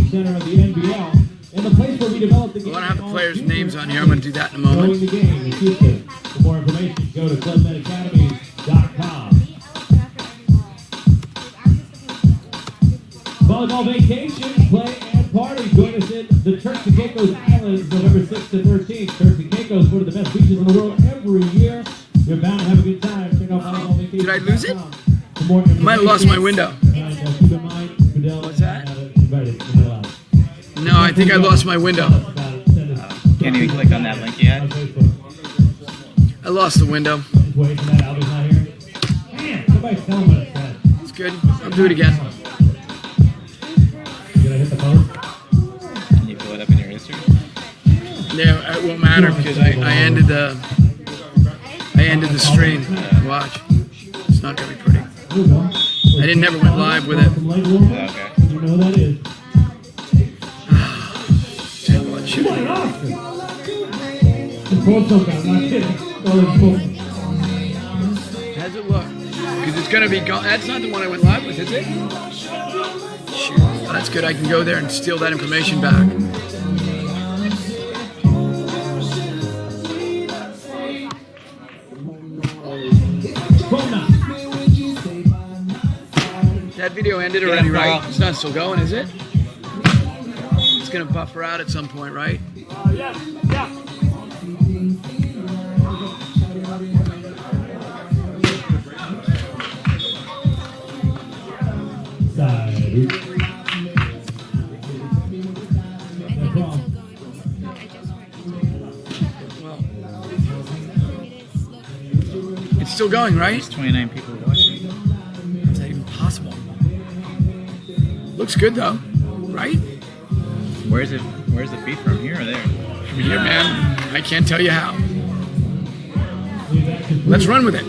center of the NBL and the place where we develop the game. I want to have the players' names on here. I'm going to do that in a moment. The game in Houston. For more information, go to clubmedacademy.com. Volleyball vacation, play and party. Join us in the Turks and Caicos Islands, November 6th to 13th. Turks and Caicos, one of the best beaches in the world every year. You're bound to have a good time. Check out volleyballvacation.com. Did I lose it? I might have lost my window. Keep in mind, Fidel, what's that? Invited. No, I think I lost my window. Can't even click on that link yet. I lost the window. It's good. I'll do it again. Can you pull it up in your history? Yeah, it won't matter because I ended the stream. Watch. It's not gonna be pretty. I never went live with it. Okay. You know that is. How's it look? Because it's gonna be gone. That's not the one I went live with, is it? Shoot. Well, that's good. I can go there and steal that information back. That video ended already, right? It's not still going, is it? It's gonna buffer out at some point, right? Yeah. Well, it's still going, right? There's 29 people watching. Is that even possible? Looks good though, right? Where's the feed from, here or there? From here, man. I can't tell you how. Let's run with it.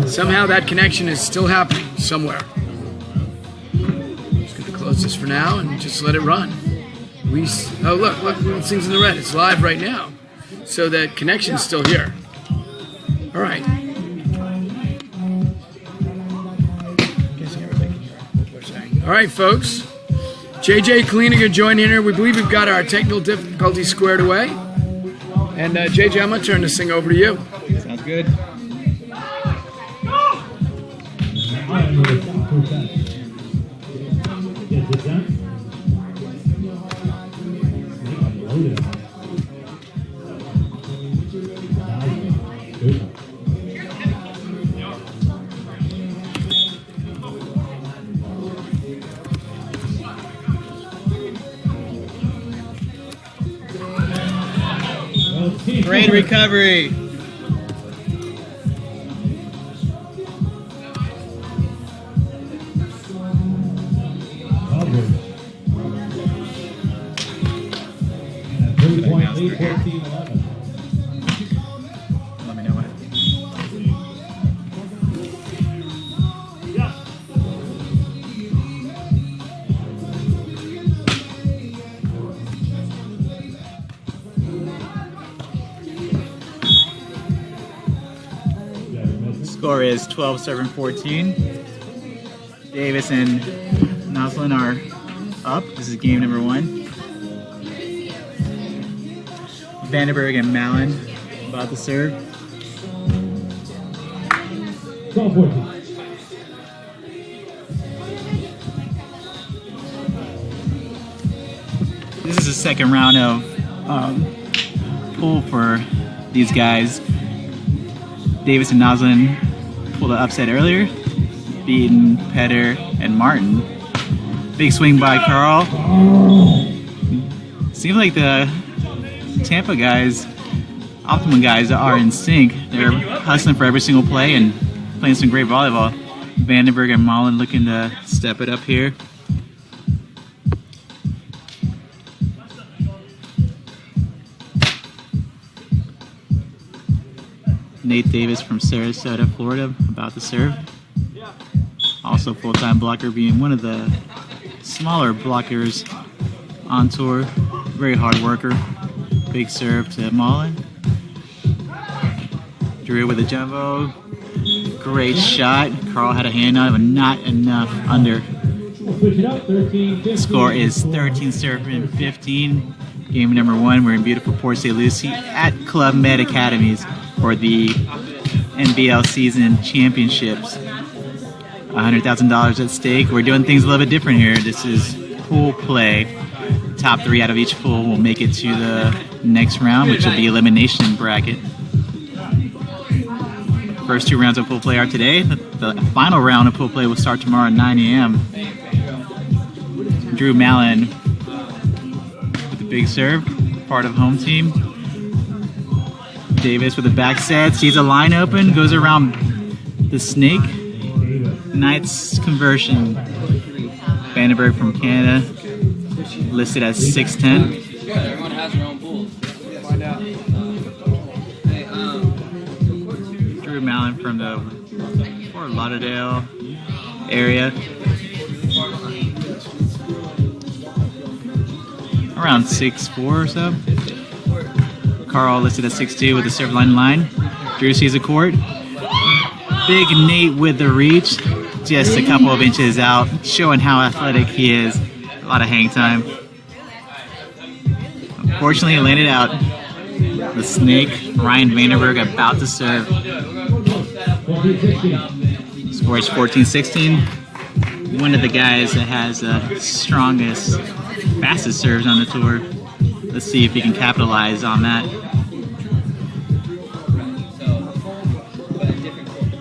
Somehow that connection is still happening somewhere. Just gonna close this for now and just let it run. Oh look, this thing's in the red. It's live right now. So that connection's still here. All right. All right, folks. JJ Kalina joined in here. We believe we've got our technical difficulties squared away. And JJ, I'm going to turn this thing over to you. Sounds good. Great recovery. Let me know what. Score is 12-7-14. Davis and Noslin are up. This is game number 1. Vandenberg and Mallon about to serve. 12-14. This is the second round of pool for these guys. Davis and Noslin pulled an upset earlier, beating Petter and Martin. Big swing by Carl. Seems like the Tampa guys, Optimum guys, are in sync. They're hustling for every single play and playing some great volleyball. Vandenberg and Mullen looking to step it up here. Nate Davis from Sarasota, Florida, about to serve. Also full-time blocker, being one of the smaller blockers on tour. Very hard worker. Big serve to Mullen. Drew with a jumbo. Great shot. Carl had a hand on it, but not enough under. switch it up, 13-15. Score is 13-15. Game number 1. We're in beautiful Port St. Lucie at Club Med Academies for the NBL season championships. $100,000 at stake. We're doing things a little bit different here. This is pool play. Top 3 out of each pool will make it to the next round, which will be elimination bracket. First 2 rounds of pool play are today. The final round of pool play will start tomorrow at 9 a.m. Drew Mallon with the big serve, part of home team. Davis with the back set, sees a line open, goes around the snake. Nice conversion. Vandenberg from Canada, listed as 6'10". Everyone has their own pools. Find out. Drew Mallon from the Fort Lauderdale area. Around 6'4" or so. Carl listed at 6'2" with the serve line. Drew sees a court. Big Nate with the reach. Just a couple of inches out, showing how athletic he is. A lot of hang time. Unfortunately, it landed out. The snake, Ryan Vandenberg, about to serve. Score is 14-16. One of the guys that has the strongest, fastest serves on the tour. Let's see if he can capitalize on that.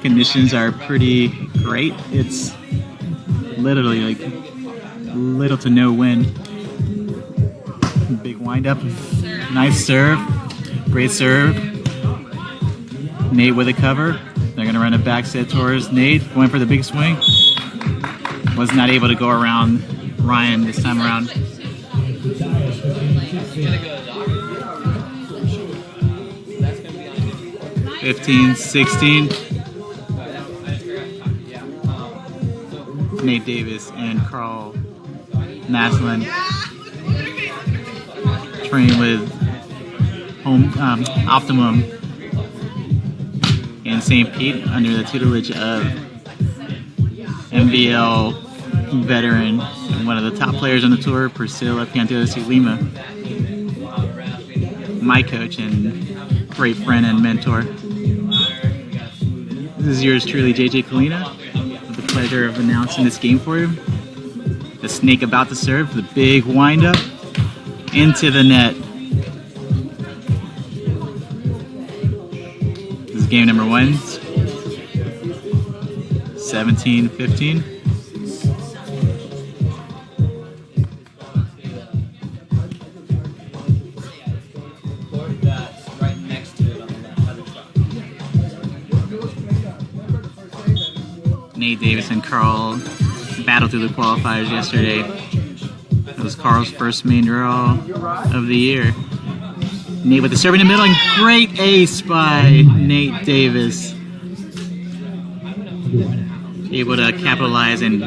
Conditions are pretty great. It's literally like little to no wind. Big wind up. Nice serve. Great serve. Nate with a cover. They're going to run a back set towards Nate. Going for the big swing. Was not able to go around Ryan this time around. 15-16. Nate Davis and Carl Maslin train with Optimum in St. Pete under the tutelage of NBL veteran and one of the top players on the tour, Piantadosi-Lima, my coach and great friend and mentor. This is yours truly, JJ Kalina. With the pleasure of announcing this game for you. The snake about to serve, the big wind up into the net. This is game number 1. 17-15. Nate Davis and Carl battled through the qualifiers yesterday. It was Carl's first main draw of the year. Nate with the serve in the middle, and great ace by Nate Davis. Able to capitalize and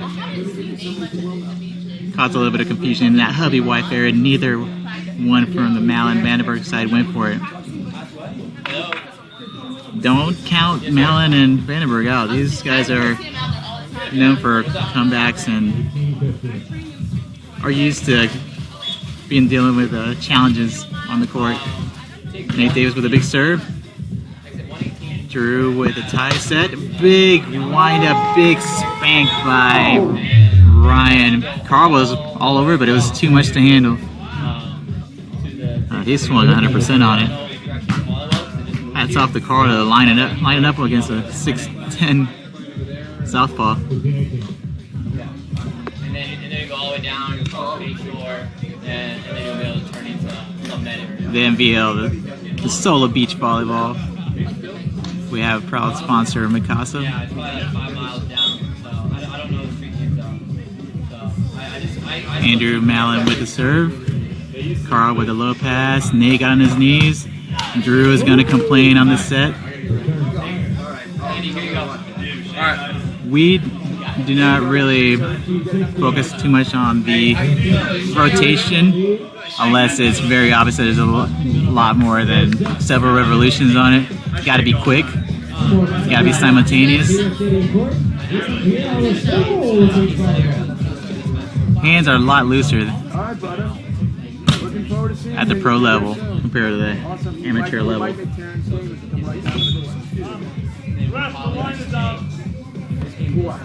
caused a little bit of confusion in that hubby wife area. Neither one from the Mallon Vandenberg side went for it. Don't count Mallon and Vandenberg out. These guys are known for comebacks and are used to dealing with challenges on the court. Nate Davis with a big serve. Drew with a tie set. Big wind up, big spank by Ryan. Carl was all over, but it was too much to handle. He swung 100% on it. Hats off to Carl to line it up against a 6'10" southpaw. And then you go all the way down, you go big shore, and then you'll be able to turn into some net area. The NVL, the Sola Beach Volleyball. We have proud sponsor Mikasa. Yeah, it's probably like 5 miles down, so I don't know the street names though. So Andrew Mallon with the serve. Carl with a low pass. Nate got on his knees. Drew is going to complain on the set. Andy, here you go. All right. We do not really focus too much on the rotation unless it's very obvious that there's a lot more than several revolutions on it. It's got to be quick. It's got to be simultaneous. Hands are a lot looser All right, brother. Looking forward to seeing at the you. pro level compared to the Awesome. amateur level. Might make Terrence Davis come right down.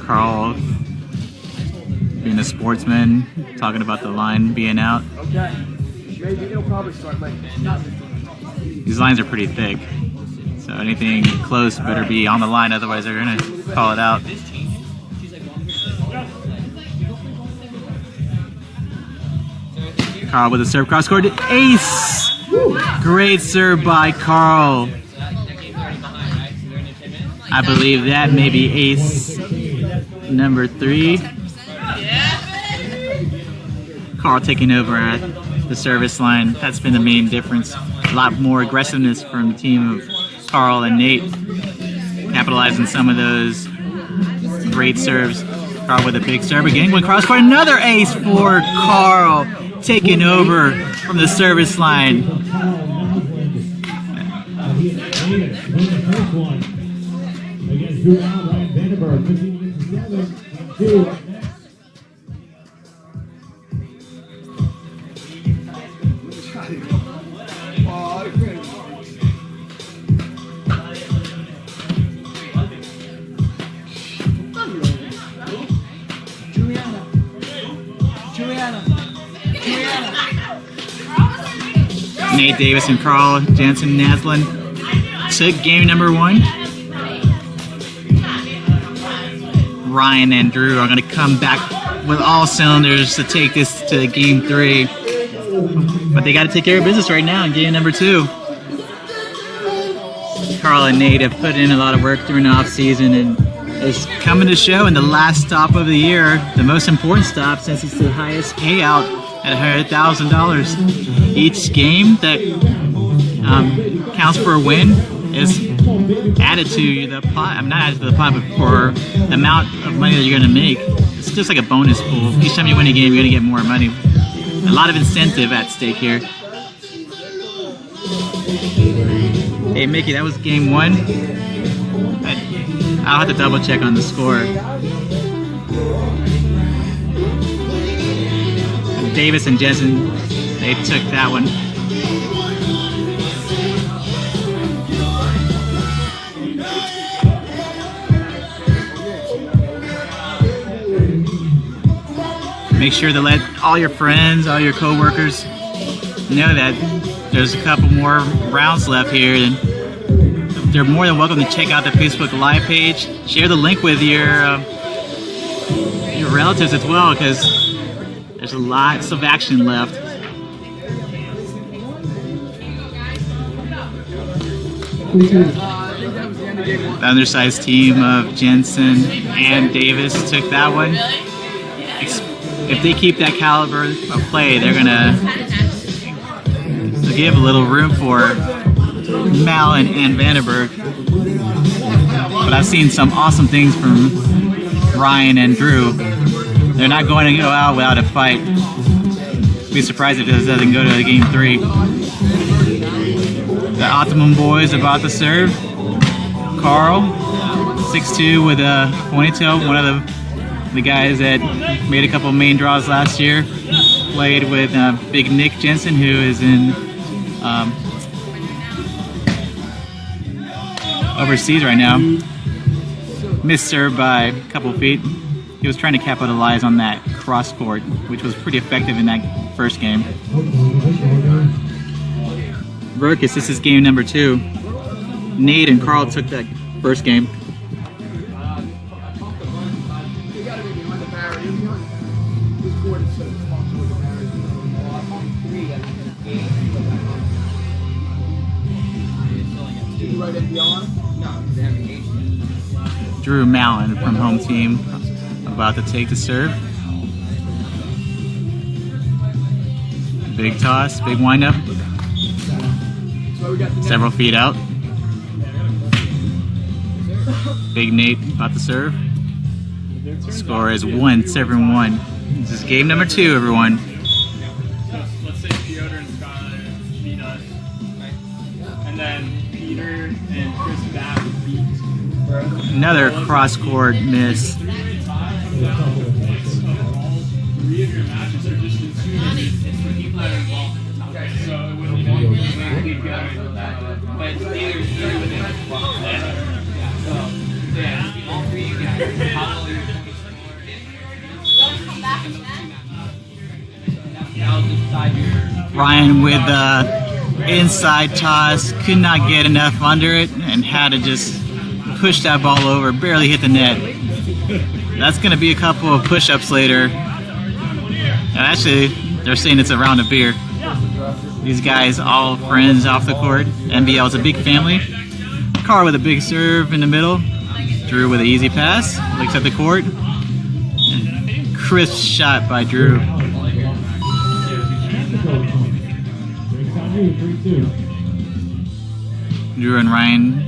Carl being a sportsman, talking about the line being out. Okay. Maybe it'll probably start late. These lines are pretty thick, so anything close better be on the line, otherwise they're gonna call it out. Carl with a serve cross court, ace! Great serve by Carl. I believe that may be ace number 3. Carl taking over at the service line. That's been the main difference. A lot more aggressiveness from the team of Carl and Nate, capitalizing some of those great serves. Carl with a big serve again. Went cross court, another ace for Carl, taking over from the service line. Against Drew Allen, Ryan Vandenberg, 15-7. Nate Davis and Carl Jansen Naslin took game number 1. Ryan and Drew are going to come back with all cylinders to take this to game 3. But they got to take care of business right now in game number 2. Carl and Nate have put in a lot of work during the off season, and it's coming to show in the last stop of the year, the most important stop since it's the highest payout at $100,000. Each game that counts for a win is added to the pot. I'm not added to the pot, but for the amount of money that you're going to make. It's just like a bonus pool. Each time you win a game, you're going to get more money. A lot of incentive at stake here. Hey Mickey, that was game 1. I'll have to double check on the score. Davis and Jensen, they took that one. Make sure to let all your friends, all your co-workers know that there's a couple more rounds left here, and they're more than welcome to check out the Facebook Live page. Share the link with your relatives as well, because there's lots of action left. The undersized team of Jensen and Davis took that one. If they keep that caliber of play, they're gonna give a little room for Malin and Vandenberg. But I've seen some awesome things from Ryan and Drew. They're not going to go out without a fight. Be surprised if this doesn't go to game 3. The Optimum boys about to serve. Carl, 6'2" with a ponytail, one of the guys that made a couple main draws last year. Played with Big Nick Jensen, who is in overseas right now. Missed serve by a couple feet. He was trying to capitalize on that cross court, which was pretty effective in that first game. Verkus, this is game number 2. Nate and Carl took that first game. Drew Malin from home team about to take the serve. Big toss, big windup. Several feet out. Big Nate about to serve. Score is 1-7-1. This is game number 2, everyone. Let's say Piotr and Skylar beat us. And then Peter and Chris back beat Another cross court miss. 3 of your matches are just in 2 minutes. It's for people that are involved in the top. So it wouldn't be keep going. But it's either within the block. So, yeah, all 3 of you guys. How long are you Ryan with the inside toss, could not get enough under it and had to just push that ball over, barely hit the net. That's going to be a couple of push-ups later. And actually, they're saying it's a round of beer. These guys all friends off the court. NBL is a big family. Carl with a big serve in the middle. Drew with an easy pass, looks at the court. And crisp shot by Drew. Drew and Ryan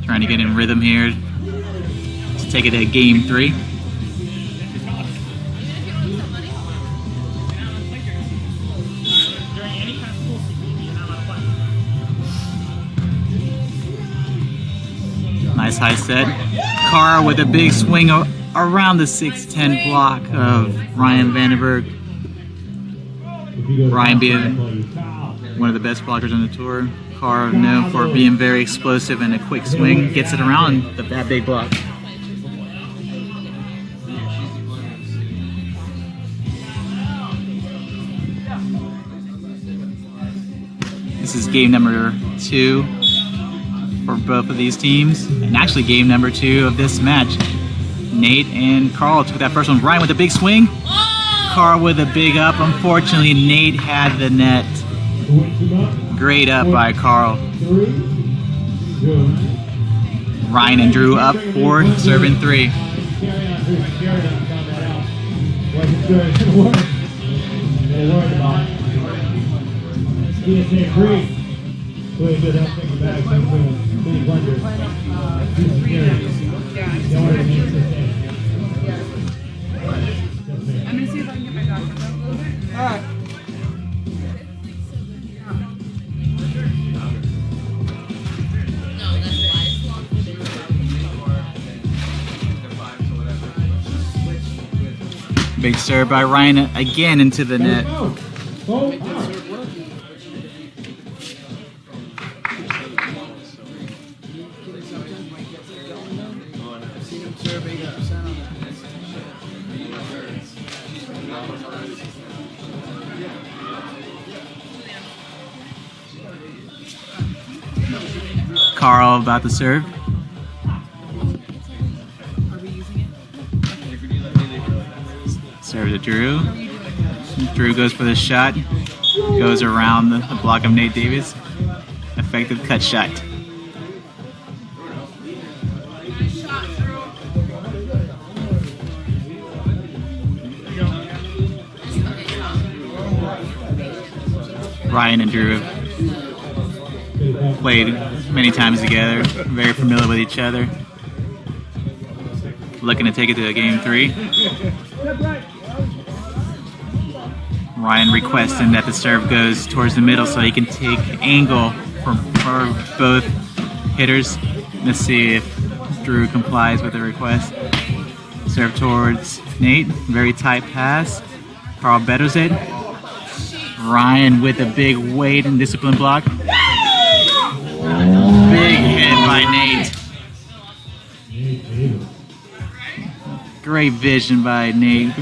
trying to get in rhythm here to take it to game 3. Nice high set. Carr with a big swing around the 6'10" block of Ryan Vandenberg. Ryan being one of the best blockers on the tour. Carr known for being very explosive and a quick swing. Gets it around that big block. This is game number 2 for both of these teams, and actually game number 2 of this match. Nate and Carl took that first one. Ryan with a big swing. Carl with a big up. Unfortunately, Nate had the net. Great up by Carl. Ryan and Drew up 4, serving 3. I'm gonna see if I can get my doctor a little bit. Alright. Big serve by Ryan again into the net. Carl about to serve. Serve to Drew. Drew goes for the shot. Goes around the block of Nate Davis. Effective cut shot. Ryan and Drew have played many times together, very familiar with each other. Looking to take it to game 3. Ryan requesting that the serve goes towards the middle so he can take angle for both hitters. Let's see if Drew complies with the request. Serve towards Nate, very tight pass. Carl betters it. Ryan with a big weight and discipline block. Big hit by Nate. Great vision by Nate.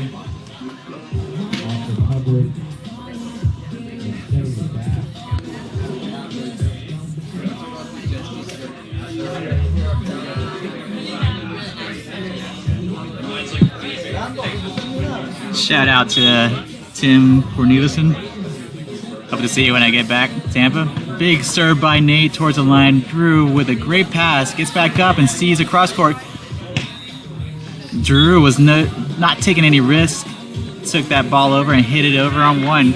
Shout out to Tim Corneliuson. Hope to see you when I get back to Tampa. Big serve by Nate towards the line. Drew with a great pass. Gets back up and sees a cross court. Drew was not taking any risk. Took that ball over and hit it over on 1.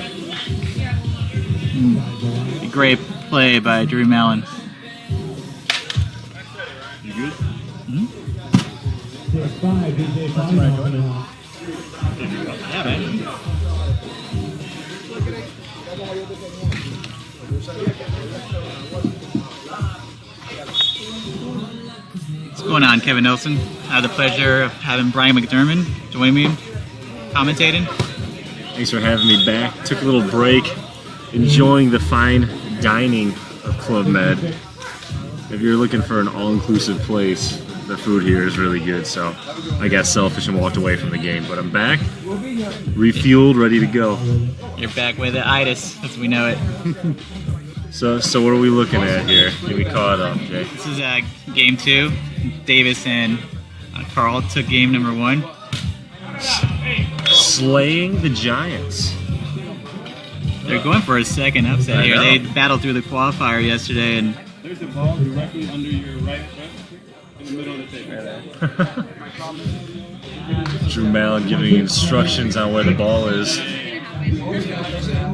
Great play by Drew Mallon. You good? Yeah, man. What's going on, Kevin Nelson? I have the pleasure of having Brian McDermott join me. commentating. Thanks for having me back. Took a little break, enjoying the fine dining of Club Med. If you're looking for an all-inclusive place, the food here is really good, so I got selfish and walked away from the game. But I'm back, refueled, ready to go. You're back with the itis, as we know it. So what are we looking at here? Get me caught up, Jay. This is game 2. Davis and Carl took game number 1. Slaying the Giants. They're going for a second upset here. They battled through the qualifier yesterday, and There's a ball directly under your right foot in the middle of the table. Drew Mallon giving instructions on where the ball is.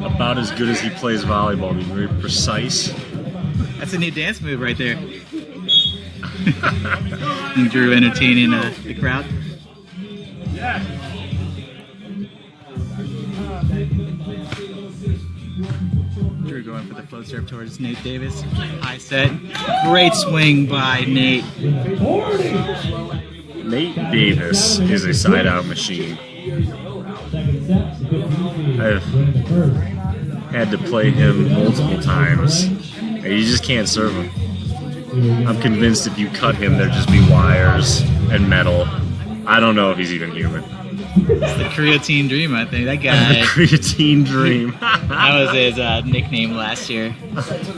About as good as he plays volleyball, being very precise. that's a new dance move right there. And Drew entertaining the crowd. Drew going for the float serve towards Nate Davis. High set. Great swing by Nate. Nate Davis is a side-out machine. I've had to play him multiple times, and you just can't serve him. I'm convinced if you cut him, there'd just be wires and metal. I don't know if he's even human. It's the creatine dream, I think. That guy. The creatine dream. That was his nickname last year.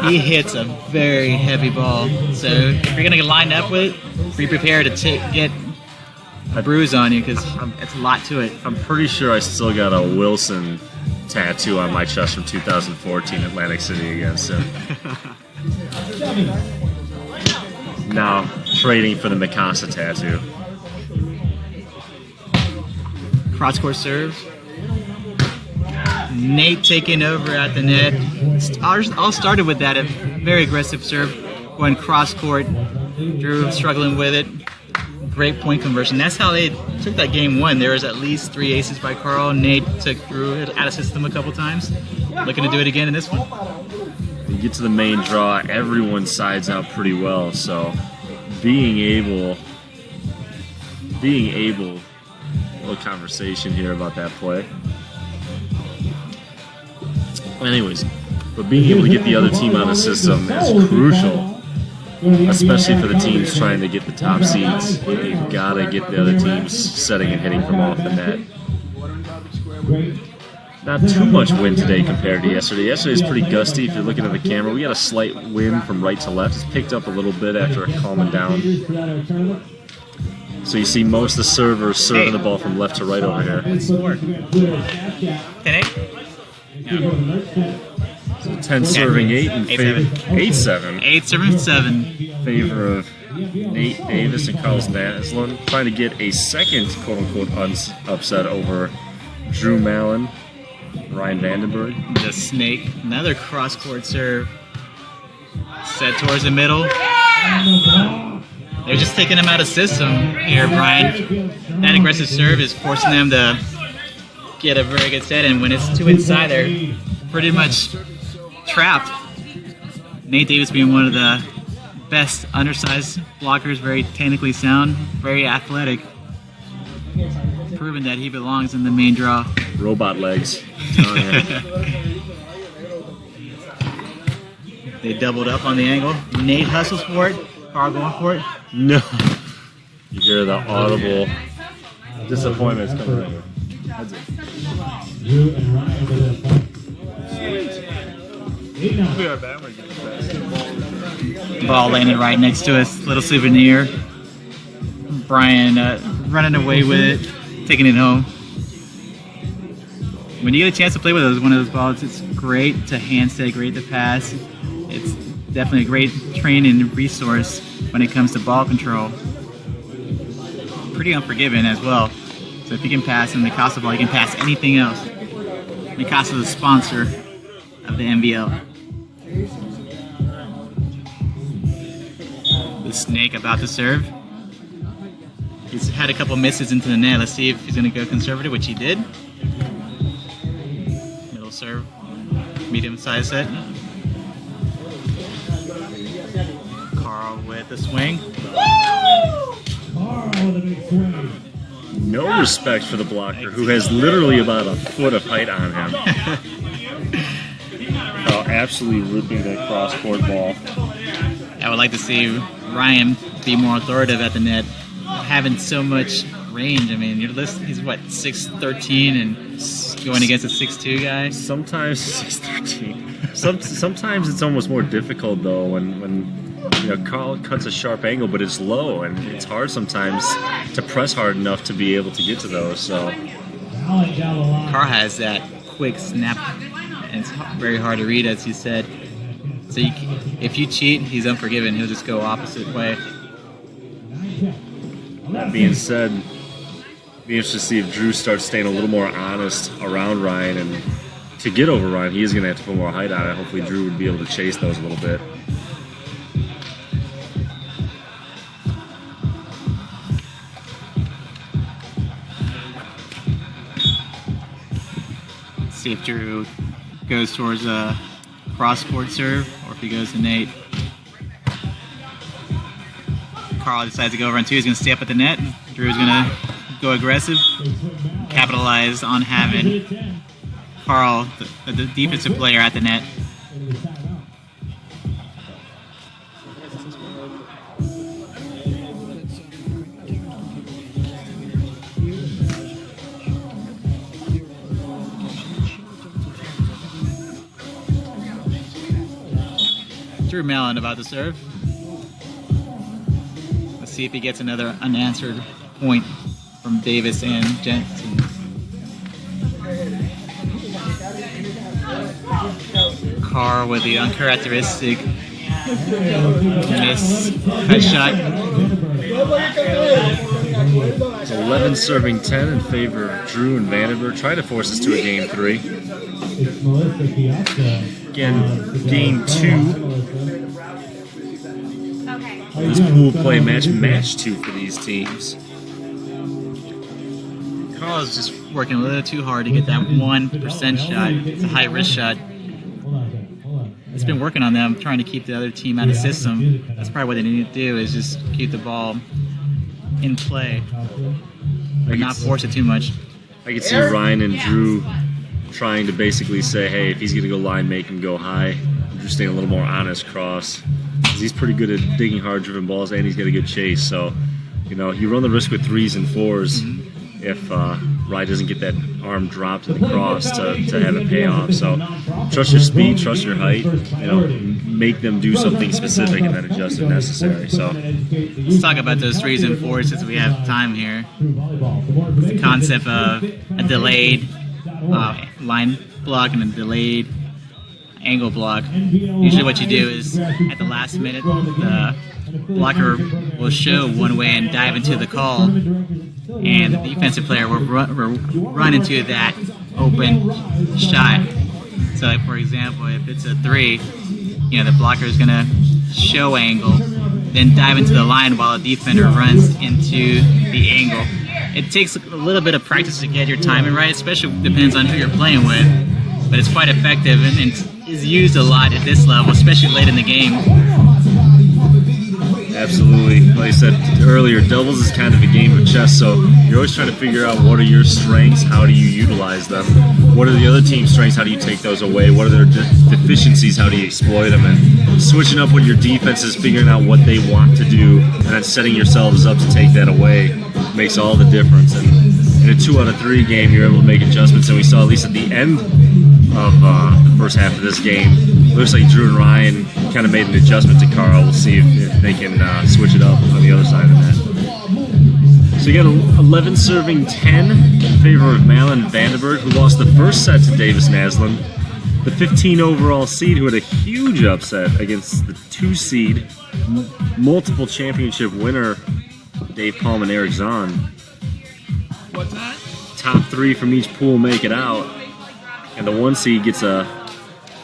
He hits a very heavy ball. So if you're going to get lined up with it, be prepared to get a bruise on you because it's a lot to it. I'm pretty sure I still got a Wilson tattoo on my chest from 2014 Atlantic City against him. Now trading for the Mikasa tattoo. Cross-court serve. Nate taking over at the net. All started with that, a very aggressive serve. Going cross-court. Drew struggling with it. Great point conversion. That's how they took that game 1. There was at least 3 aces by Carl. Nate took Drew out of system a couple times. Looking to do it again in this one. You get to the main draw, everyone sides out pretty well, so being able, a little conversation here about that play. Anyways, but being able to get the other team out of the system is crucial, especially for the teams trying to get the top seeds. You've got to get the other teams setting and hitting from off the net. Not too much wind today compared to yesterday. Yesterday's pretty gusty if you're looking at the camera. We got a slight wind from right to left. It's picked up a little bit after calming down. So you see most of the servers serving the ball from left to right over here. 10-8? So 10 serving 8 in favor 8-7. 8-7. Favor of Nate Davis and Carlos Naslund, trying to get a second quote-unquote upset over Drew Mallon, Ryan Vandenberg. The snake. Another cross-court serve. Set towards the middle. They're just taking him out of system here, Brian. That aggressive serve is forcing them to get a very good set, and when it's 2 inside, they're pretty much trapped. Nate Davis being one of the best undersized blockers, very technically sound, very athletic. Proving that he belongs in the main draw. Robot legs. They doubled up on the angle. Nate hustles for it. Carl going for it. No. You hear the audible disappointment coming right here. That's it. Ball landed right next to us. Little souvenir. Brian running away with it, taking it home. When you get a chance to play with one of those balls, it's great to hand set, great to pass. It's definitely a great training resource when it comes to ball control. Pretty unforgiving as well. So if you can pass in the Mikasa ball, you can pass anything else. Mikasa is the sponsor of the NBL. The snake about to serve. He's had a couple misses into the net. Let's see if he's going to go conservative, which he did. Middle serve, medium size set. Carl with the swing. Carl with a big swing. no respect for the blocker, who has literally about a foot of height on him. Oh, absolutely ripping that cross-court ball. I would like to see Ryan be more authoritative at the net, having so much range. I mean, he's what, 6'13" and going against a 6'2" guy? Sometimes 6'13". Sometimes it's almost more difficult though when Carl cuts a sharp angle, but it's low, and it's hard sometimes to press hard enough to be able to get to those. So Carl has that quick snap, and it's very hard to read, as you said. So if you cheat, he's unforgiven. He'll just go opposite way. That being said, be interested to see if Drew starts staying a little more honest around Ryan, and to get over Ryan, he is going to have to put more height on it. Hopefully Drew would be able to chase those a little bit. See if Drew goes towards a cross-court serve or if he goes to Nate. Carl decides to go over on two. He's going to stay up at the net. Drew's going to go aggressive, capitalize on having Carl, the defensive player, at the net. Drew Mellon about to serve. Let's see if he gets another unanswered point from Davis and Jensen. Carr with the uncharacteristic miss cut shot. It's 11 serving 10 in favor of Drew and Vandenberg. Try to force us to a game 3. Again, game 2. This pool play match 2 for these teams. Carl is just working a little too hard to get that 1% shot. It's a high risk shot. It's been working on them, trying to keep the other team out of system. That's probably what they need to do, is just keep the ball in play, but not force it too much. I could see Ryan and Drew trying to basically say, hey, if he's going to go line, make him go high. Drew staying a little more honest cross. He's pretty good at digging hard-driven balls, and he's got a good chase. So, you run the risk with 3s and 4s if Ryan doesn't get that arm dropped in the cross to have it pay off. So, trust your speed, trust your height. Make them do something specific, and then adjust if necessary. So, let's talk about those 3s and 4s since we have time here. The concept of a delayed line block and a delayed angle block. Usually what you do is at the last minute the blocker will show one way and dive into the call, and the defensive player will run into that open shot. So like, for example, if it's a 3, the blocker is going to show angle, then dive into the line while the defender runs into the angle. It takes a little bit of practice to get your timing right, especially depends on who you're playing with, but it's quite effective and is used a lot at this level, especially late in the game. Absolutely. Like I said earlier, doubles is kind of a game of chess, so you're always trying to figure out what are your strengths, how do you utilize them, what are the other team's strengths, how do you take those away, what are their deficiencies, how do you exploit them, and switching up with your defenses, figuring out what they want to do, and then setting yourselves up to take that away makes all the difference. And in a 2 out of 3 game, you're able to make adjustments, and we saw at least at the end of the first half of this game, looks like Drew and Ryan kind of made an adjustment to Carl. We'll see if they can switch it up on the other side of that. So you got 11 serving 10 in favor of Malin Vandenberg, who lost the first set to Davis Naslund. The 15 overall seed, who had a huge upset against the 2 seed, multiple championship winner Dave Palm and Eric Zahn. What's that? Top 3 from each pool make it out, and the 1 seed gets a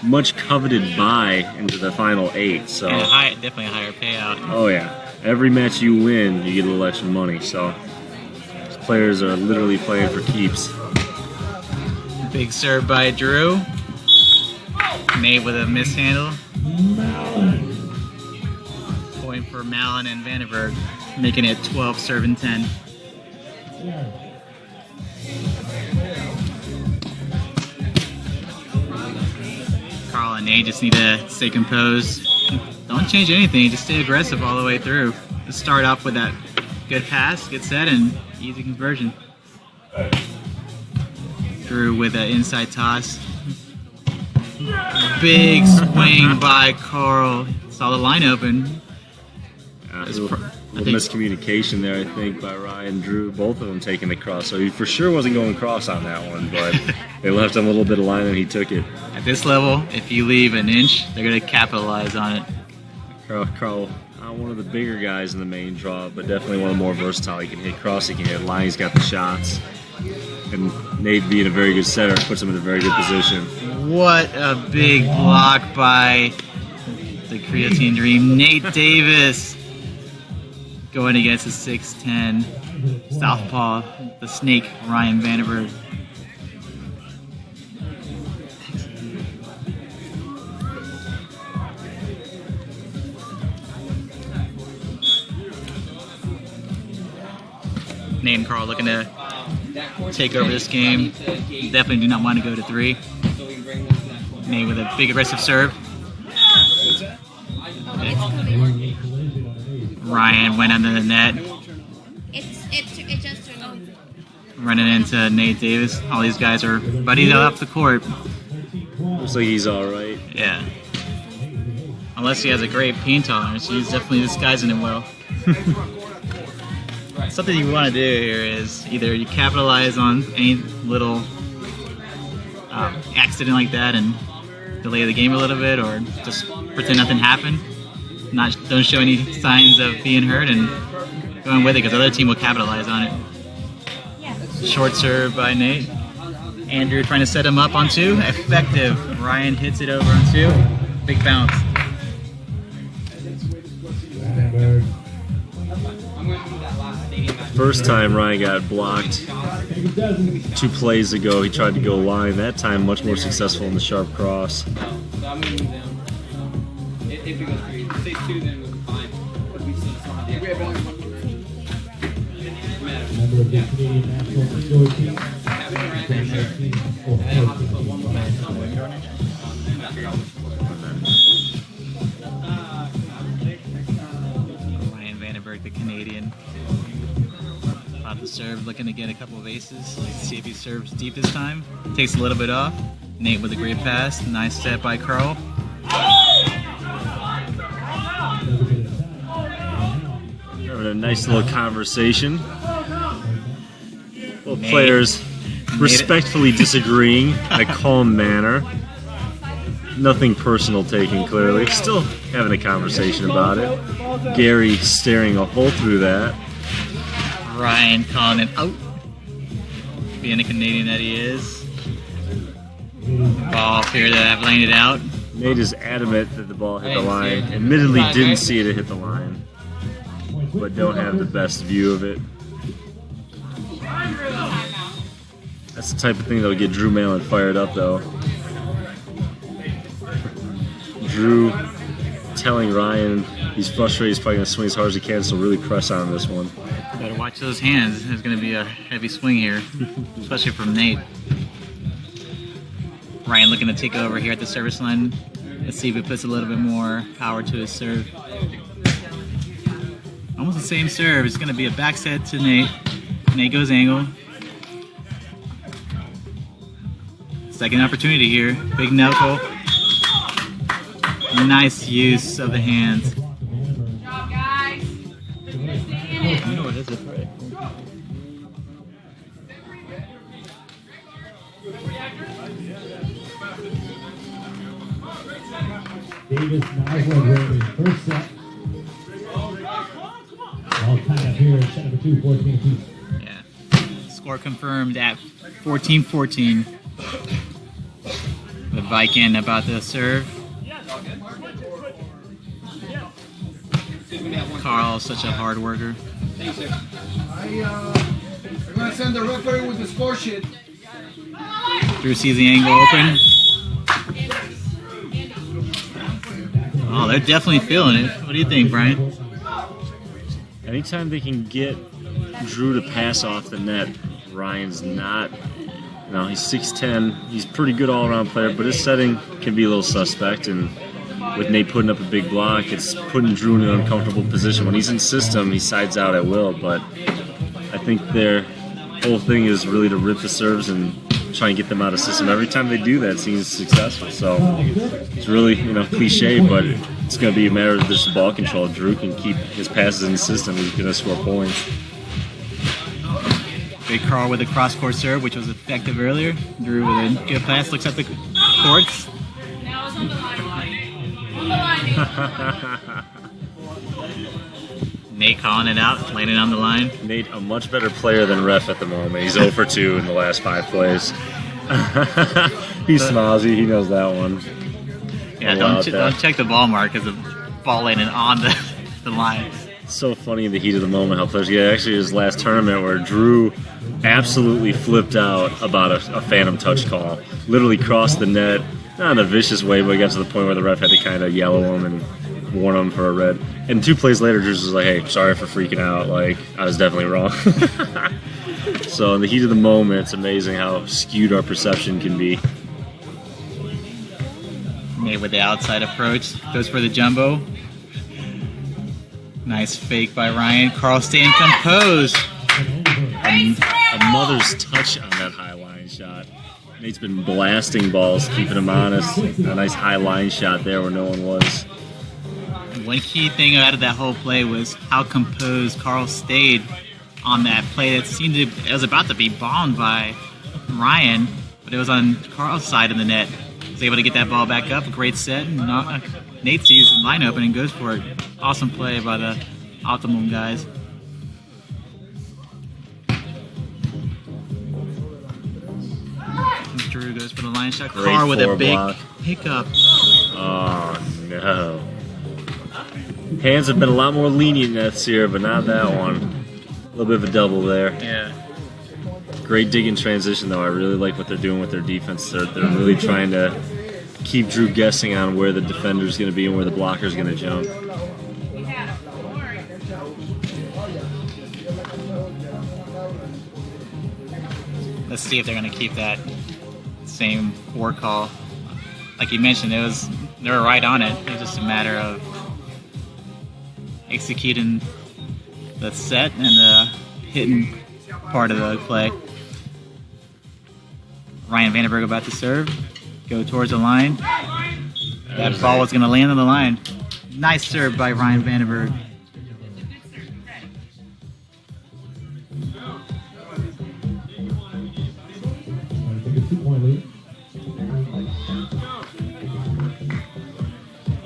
much coveted bye into the final 8. So and definitely a higher payout. Oh yeah, every match you win, you get a little extra money. So these players are literally playing for keeps. Big serve by Drew. Nate with a mishandle. Point for Malin and Vandenberg, making it 12 serving 10. Carl and Nate just need to stay composed. Don't change anything, just stay aggressive all the way through. Just start off with that good pass, good set, and easy conversion. Drew with an inside toss. Big swing by Carl. Saw the line open. A little miscommunication there, I think, by Ryan and Drew. Both of them taking the cross. So he for sure wasn't going cross on that one, but they left him a little bit of line and he took it. At this level, if you leave an inch, they're going to capitalize on it. Carl, one of the bigger guys in the main draw, but definitely one of the more versatile. He can hit cross, he can hit line, he's got the shots. And Nate, being a very good setter, puts him in a very good position. What a big block by the Creatine Dream. Nate Davis going against the 6'10" southpaw, the snake, Ryan Vandenberg. Nate and Carl looking to take over this game. Definitely do not want to go to 3. Nate with a big aggressive serve. Ryan went under the net. It just turned on. Running into Nate Davis. All these guys are buddied up the court. Looks like he's all right. Yeah. Unless he has a great pain tolerance, he's definitely disguising it well. Something you want to do here is either you capitalize on any little accident like that and delay the game a little bit, or just pretend nothing happened. Don't show any signs of being hurt and going with it, because the other team will capitalize on it. Short serve by Nate. Andrew trying to set him up on 2. Effective. Ryan hits it over on 2. Big bounce. First time Ryan got blocked 2 plays ago, he tried to go line. That time much more successful in the sharp cross. So I'm moving them. If it goes 3, say 2, then we'll be fine. But we still have the Member of the Canadian national facility team. Ryan Vandenberg, the Canadian. Off the serve, looking to get a couple of aces. Let's see if he serves deep this time. Takes a little bit off. Nate with a great pass. Nice set by Carl. Having a nice little conversation. Both players respectfully disagreeing in a calm manner. Nothing personal taken, clearly. Still having a conversation about it. Gary staring a hole through that. Ryan calling it out. Being the Canadian that he is. Ball appeared to have laid it out. Nate is adamant that the ball hit the line. Admittedly didn't see it hit the line, but don't have the best view of it. That's the type of thing that'll get Drew Malin fired up, though. Drew telling Ryan he's frustrated, he's probably going to swing as hard as he can, so really press on this one. Better watch those hands. There's going to be a heavy swing here, especially from Nate. Ryan looking to take over here at the service line. Let's see if it puts a little bit more power to his serve. Almost the same serve. It's going to be a back set to Nate. Nate goes angle. Second opportunity here. Big knuckle. Nice use of the hands. Good job, guys. You know what is it, right? Davis Noslin first set. All tied up here at set number 2, 14-2. Yeah. Score confirmed at 14-14. The Viking about to serve. Carl, such a hard worker. I'm gonna send the referee with the score sheet. Drew sees the angle open. Oh, they're definitely feeling it. What do you think, Brian? Anytime they can get Drew to pass off the net. Ryan's not. He's 6'10". He's a pretty good all-around player, but his setting can be a little suspect. And with Nate putting up a big block, it's putting Drew in an uncomfortable position. When he's in system, he sides out at will. But I think their whole thing is really to rip the serves and try and get them out of system. Every time they do that, it seems successful. So it's really, cliche, but it's going to be a matter of just ball control. Drew can keep his passes in the system. He's going to score points. Big Carl with a cross-court serve, which was effective earlier. Drew with a good pass, looks at the courts. Now it's on the line. Nate calling it out, playing it on the line. Nate, a much better player than ref at the moment. He's 0 for 2 in the last 5 plays. He smiles. He knows that one. Yeah, don't check the ball mark because the ball landed on the line. It's so funny in the heat of the moment how players get. Actually, his last tournament where Drew absolutely flipped out about a phantom touch call. Literally crossed the net, not in a vicious way, but it got to the point where the ref had to kind of yellow him and warn him for a red. And 2 plays later, Drew's was like, hey, sorry for freaking out. Like, I was definitely wrong. So in the heat of the moment, it's amazing how skewed our perception can be. Nate with the outside approach, goes for the jumbo. Nice fake by Ryan. Carl staying composed. A mother's touch on that high line shot. Nate's been blasting balls, keeping him honest. A nice high line shot there where no one was. One key thing out of that whole play was how composed Carl stayed on that play that seemed it was about to be bombed by Ryan, but it was on Carl's side of the net. He was able to get that ball back up, a great set, and Nate sees the line open and goes for it. Awesome play by the Optimum guys. Drew goes for the line shot. Carr with a big block. Pickup. Oh no. Hands have been a lot more lenient this year, but not that one. A little bit of a double there. Yeah. Great dig in transition, though. I really like what they're doing with their defense. They're really trying to keep Drew guessing on where the defender's going to be and where the blocker's going to jump. Let's see if they're going to keep that same 4 call. Like you mentioned, they were right on it. It was just a matter of executing the set and the hitting part of the play. Ryan Vandenberg about to serve. Go towards the line. That ball was going to land on the line. Nice serve by Ryan Vandenberg.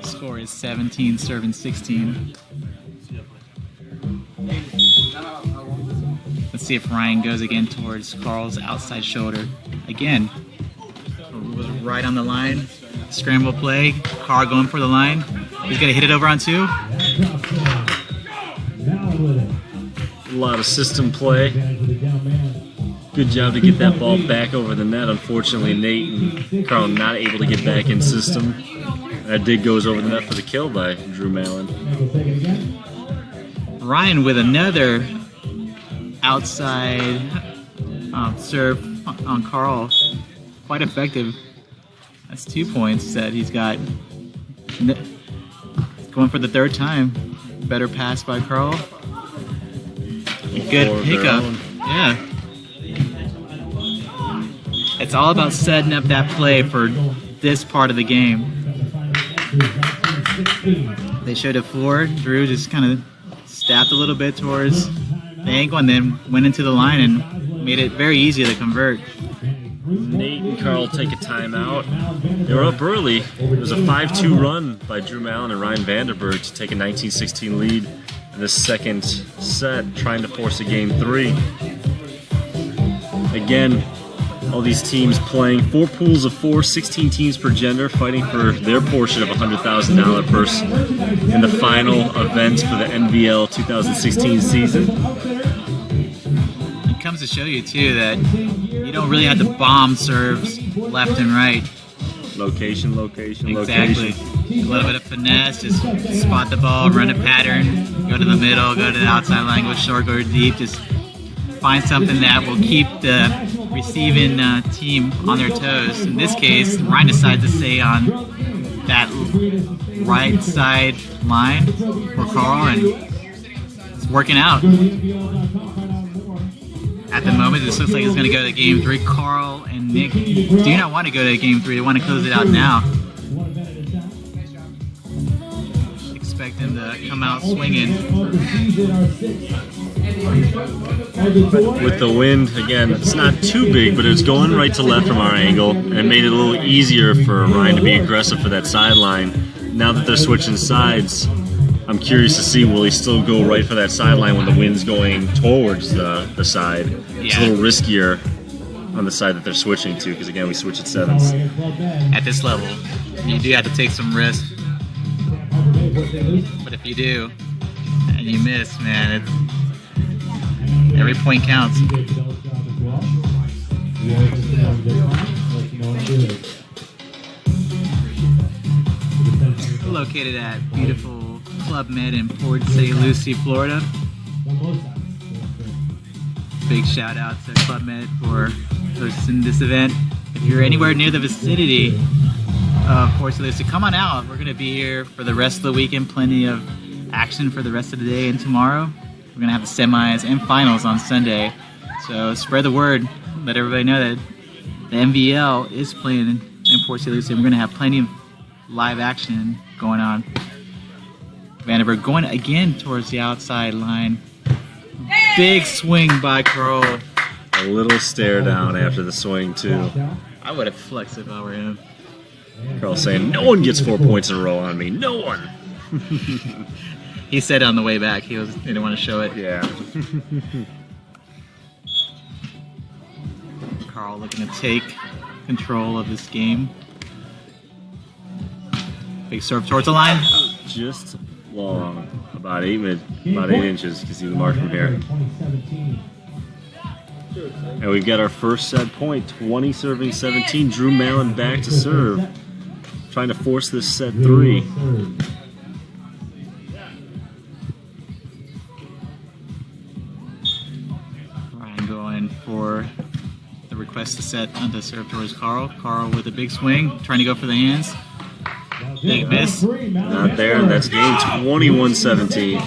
Score is 17, serving 16. Let's see if Ryan goes again towards Carl's outside shoulder. Again, was right on the line. Scramble play. Carl going for the line. He's going to hit it over on 2. A lot of system play. Good job to get that ball back over the net. Unfortunately, Nate and Carl not able to get back in system. That dig goes over the net for the kill by Drew Malin. Ryan with another outside serve on Carl. Quite effective. That's 2 points that he's got. Going for the 3rd time. Better pass by Carl. Good pickup. Yeah. It's all about setting up that play for this part of the game. They showed it forward. Drew just kind of stabbed a little bit towards the ankle and then went into the line and made it very easy to convert. Nate and Carl take a timeout. They were up early. It was a 5-2 run by Drew Malin and Ryan Vandenberg to take a 19-16 lead in the second set, trying to force a game 3. Again, all these teams playing 4 pools of 4, 16 teams per gender, fighting for their portion of a $100,000 purse in the final event for the NBL 2016 season. It comes to show you, too, that you don't really have to bomb serves left and right. Location. Exactly. A little bit of finesse, just spot the ball, run a pattern, go to the middle, go to the outside line, go short, go deep, just find something that will keep the receiving team on their toes. In this case, Ryan decides to stay on that right side line for Carl, and it's working out. At the moment, this looks like it's going to go to Game 3. Carl and Nick do not want to go to Game 3. They want to close it out now. Expect them to come out swinging. With the wind, again, it's not too big, but it's going right to left from our angle, and it made it a little easier for Ryan to be aggressive for that sideline. Now that they're switching sides, I'm curious to see, will he still go right for that sideline when the wind's going towards the side? It's a little riskier on the side that they're switching to, because again, we switch at 7s. At this level, you do have to take some risks. But if you do, and you miss, man, every point counts. We're located at beautiful Club Med in Port St. Lucie, Florida. Big shout out to Club Med for hosting this event. If you're anywhere near the vicinity of Port St. Lucie, come on out. We're going to be here for the rest of the weekend. Plenty of action for the rest of the day and tomorrow. We're going to have the semis and finals on Sunday. So spread the word. Let everybody know that the MVL is playing in Port St. Lucie. We're going to have plenty of live action going on. Vandenberg going again towards the outside line. Big swing by Carl. A little stare down after the swing, too. I would have flexed if I were him. Carl saying, no one gets 4 points in a row on me. No one. He said on the way back he didn't want to show it. Yeah. Carl looking to take control of this game. Big serve towards the line. Just long. About 8 inches. You can see the mark from here. And we've got our first set point. 20 serving 17. Drew Mallon back to serve. Trying to force this set 3. Ryan going for the request to set on the serve towards Carl. Carl with a big swing, trying to go for the hands. Big miss. Not there, and that's game 21-17.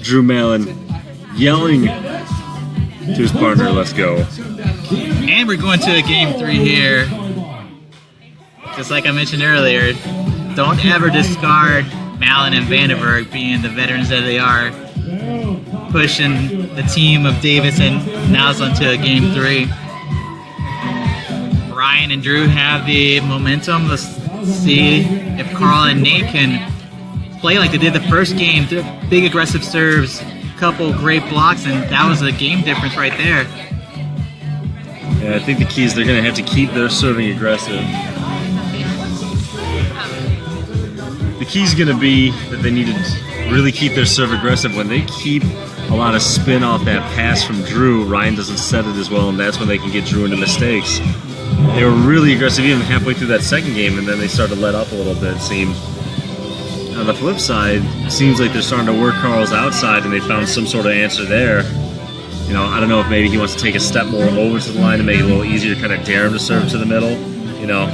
Drew Mallon yelling to his partner, let's go. And we're going to a game 3 here. Just like I mentioned earlier, don't ever discard Mallon and Vandenberg being the veterans that they are, pushing the team of Davis and Naslund to a game 3. Ryan and Drew have the momentum. Let's see if Carl and Nate can play like they did the first game. Big aggressive serves, couple great blocks, and that was a game difference right there. Yeah, I think the key is they're going to have to keep their serving aggressive. The key is going to be that they need to really keep their serve aggressive. When they keep a lot of spin off that pass from Drew, Ryan doesn't set it as well, and that's when they can get Drew into mistakes. They were really aggressive even halfway through that second game, and then they started to let up a little bit, it seemed. On the flip side, it seems like they're starting to work Carl's outside, and they found some sort of answer there. You know, I don't know if maybe he wants to take a step more over to the line to make it a little easier to kind of dare him to serve to the middle. You know,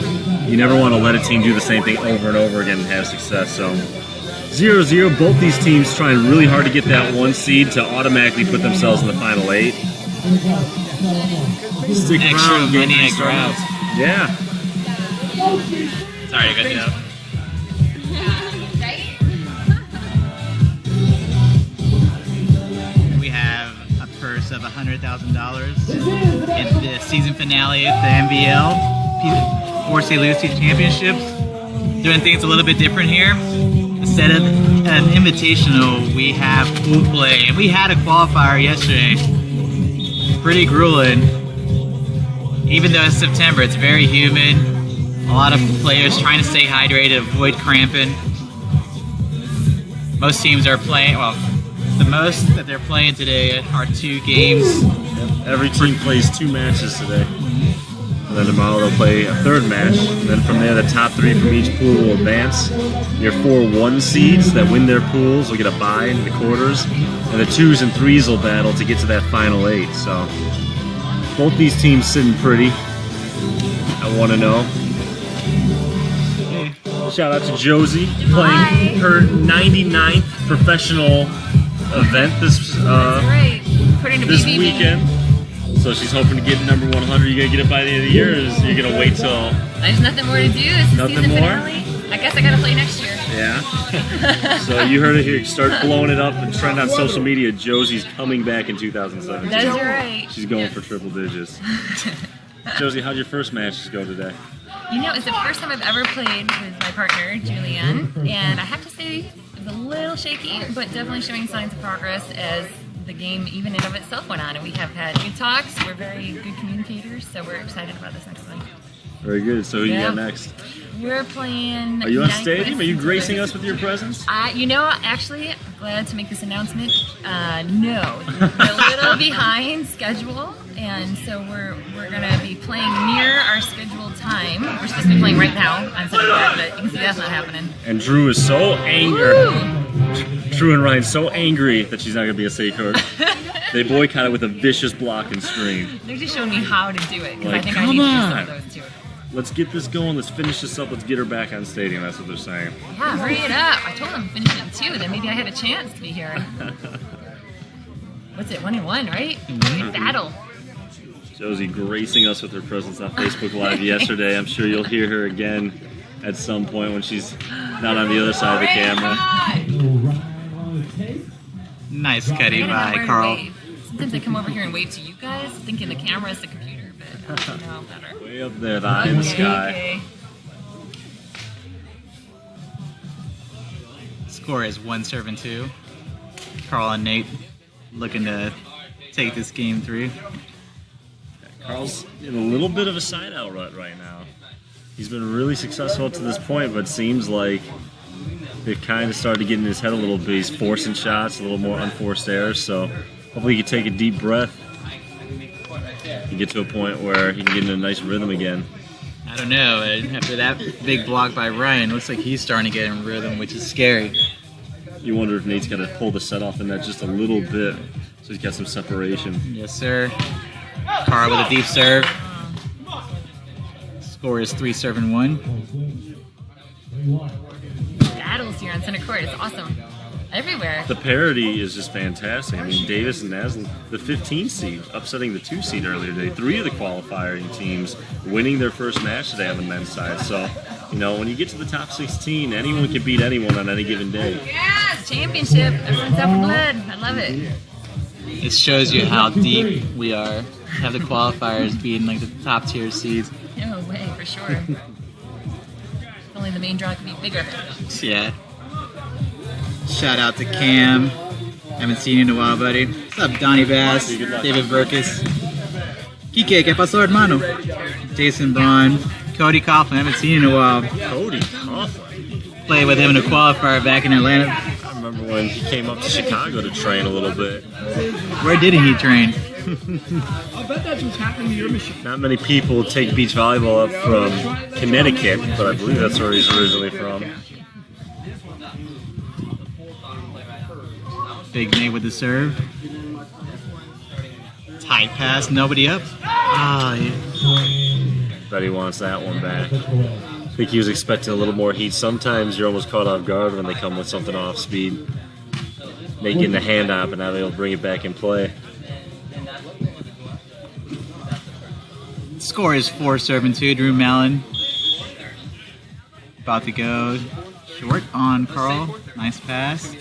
you never want to let a team do the same thing over and over again and have success. So 0-0, both these teams trying really hard to get that 1 seed to automatically put themselves in the final 8. Stick Extra around, Marciniak grabs. Yeah. Sorry, I got you up. We have a purse of $100,000 in the season finale of the NBL Port St. Lucie Championships. Doing things a little bit different here. Instead of an invitational, we have pool play, and we had a qualifier yesterday. Pretty grueling. Even though it's September, it's very humid. A lot of players trying to stay hydrated, avoid cramping. Most teams are playing, well, the most that they're playing today are 2 games. Yep. Every team plays 2 matches today. And then tomorrow they'll play a third match. And then from there, the top 3 from each pool will advance. Your 4 1 seeds that win their pools will get a bye in the quarters. And the 2s and 3s will battle to get to that final 8. So both these teams sitting pretty. I want to know. Shout out to Josie playing her 99th professional event this weekend. So she's hoping to get number 100. You gonna get it by the end of the year, or is you gonna wait till? There's nothing more to do. This is Nothing season more? finale. I guess I gotta play next year. Yeah. So you heard it here. Start blowing it up and trend on social media. Josie's coming back in 2017. That's right. She's going for triple digits. Josie, how'd your first matches go today? You know, it's the first time I've ever played with my partner, Julianne, and I have to say it was a little shaky, but definitely showing signs of progress as the game even in of itself went on. And we have had good talks. We're very good communicators, so we're excited about this next one. Very good. So who you got next? We're playing. Are you on stadium? Are you gracing us with your presence? You know, actually, I'm glad to make this announcement. No, we're a little behind schedule, and so we're gonna be playing near our scheduled time. We're supposed to be playing right now on Sunday, but you can see that's not happening. And Drew is so angry. Drew and Ryan's so angry that she's not gonna be a safe court. They boycotted with a vicious block and screen. They're just showing me how to do it, because Like, I think I need to do some of those too. Let's get this going. Let's finish this up. Let's get her back on stadium. That's what they're saying. Yeah, hurry it up. I told them to finish it at 2, then maybe I had a chance to be here. What's it, 1-1, right? Good battle. Josie gracing us with her presence on Facebook Live yesterday. I'm sure you'll hear her again at some point when she's not on the other side of the camera. Nice cutty by Carl. Sometimes I come over here and wave to you guys, thinking the camera is the computer, but no, better. Way up there, the eye in the sky. Okay. Score is 1-2. Carl and Nate looking to take this game 3. Carl's in a little bit of a side-out rut right now. He's been really successful up to this point, but seems like they've kind of started to get in his head a little bit. He's forcing shots, a little more unforced errors, so hopefully he can take a deep breath and get to a point where he can get in a nice rhythm again. I don't know. After that big block by Ryan, looks like he's starting to get in rhythm, which is scary. You wonder if Nate's got to pull the set off in that just a little bit, so he's got some separation. Yes, sir. Carl with a deep serve. Score is 3-1. Battles here on center court. It's awesome. Everywhere. The parity is just fantastic. I mean, Davis and Naslin, the 15 seed, upsetting the 2 seed earlier today. 3 of the qualifying teams winning their first match today on the men's side. So, you know, when you get to the top 16, anyone can beat anyone on any given day. Yes, championship. Everyone's out for blood. I love it. It shows you how deep we are. Have the qualifiers being like the top tier seeds. No way, for sure. If only the main draw could be bigger. Yeah. Shout out to Cam. Haven't seen you in a while, buddy. What's up, Donnie Bass, David Burkus, Kike, ¿qué pasó, hermano? Jason Braun, Cody Coughlin. Haven't seen you in a while. Cody Coughlin. Played with him in a qualifier back in Atlanta. I remember when he came up to Chicago to train a little bit. Where did he train? I bet that's what's happening to your machine. Not many people take beach volleyball up from Connecticut, but I believe that's where he's originally from. Big Nate with the serve. Tight pass, nobody up. Ah, yeah. Bet he wants that one back. I think he was expecting a little more heat. Sometimes you're almost caught off guard when they come with something off speed. Making the hand up, and now they'll bring it back in play. Score is 4-2. Drew Mallon about to go short on Carl. Nice pass.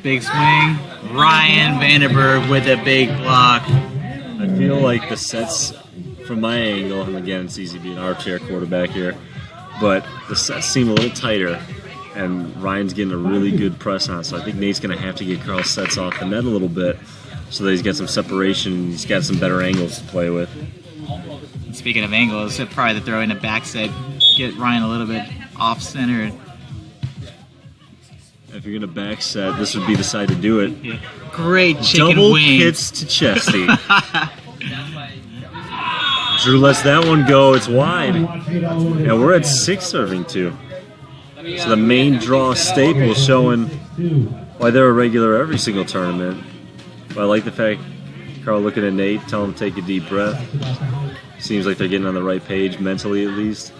Big swing. Ryan Vandenberg with a big block. I feel like the sets, from my angle, and again, it's easy being an armchair quarterback here, but the sets seem a little tighter, and Ryan's getting a really good press on, so I think Nate's going to have to get Carl's sets off the net a little bit so that he's got some separation, he's got some better angles to play with. Speaking of angles, probably to throw in a back set, get Ryan a little bit off center. If you're going to back set, this would be the side to do it. Yeah. Great chicken Double wings. hits to Chesty. Drew lets that one go. It's wide. And we're at 6 serving 2. So the main draw staple showing why they're a regular every single tournament. But I like the fact Carl looking at Nate, telling him to take a deep breath. Seems like they're getting on the right page, mentally at least.